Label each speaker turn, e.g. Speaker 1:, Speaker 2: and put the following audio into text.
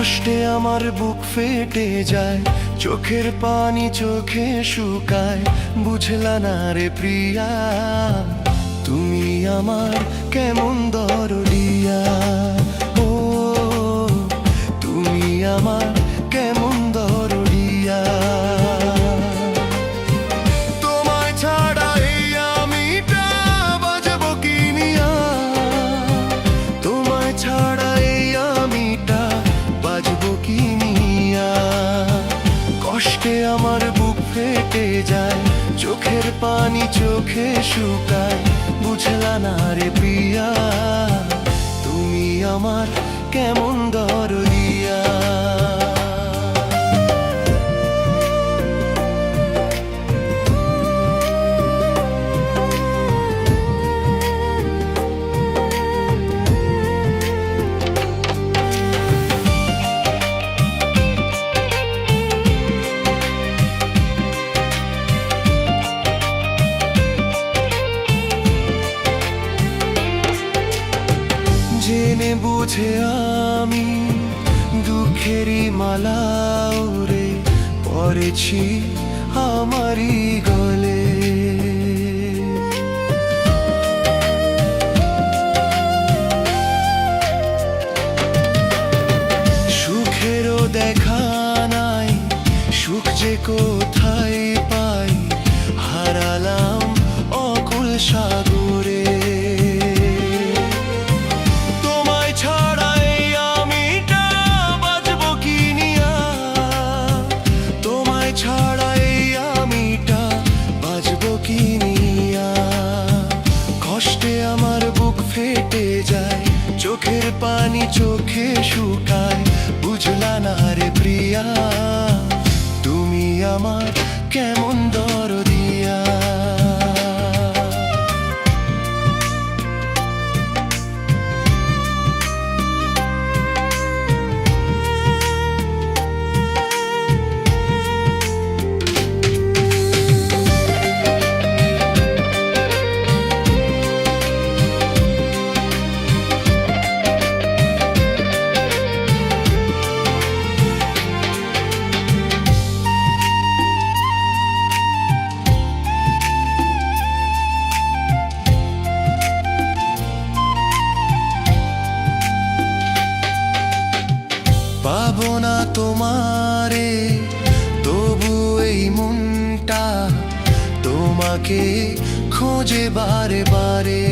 Speaker 1: কষ্টে আমার বুক ফেটে যায়, চোখের পানি চোখে শুকায়। বুঝলা না রে প্রিয়া, তুমি আমার কেমন দরদিয়া। ও তুমি আমার কেমন দরদিয়া। তোমায় ছাড়া এই আমিটা বাজবো কি নিয়া। তোমায় ছাড়া এই আমিটা বাজবো কি নিয়া। কষ্টে আমার বুক ফেটে যায়, চোখের পানি চোখে শুকায়। বুঝলা না রে প্রিয়া, তুমি আমার কেমন দরদিয়া। জেনে বুঝে আমি দুঃখেরই মালা ওরে পরেছি আমারই গলে। সুখেরও দেখা নাই, সুখ যে কোথায় পাই। হারালাম অকুল সাগরে। কষ্টে আমার বুক ফেটে যায়, চোখের পানি চোখে শুকায়। বুঝলা না রে প্রিয়া, তুমি আমার কেমন দরদিয়া। পাবো না তোমারে তবু এই মনটা তোমাকে খোঁজে বারে বারে।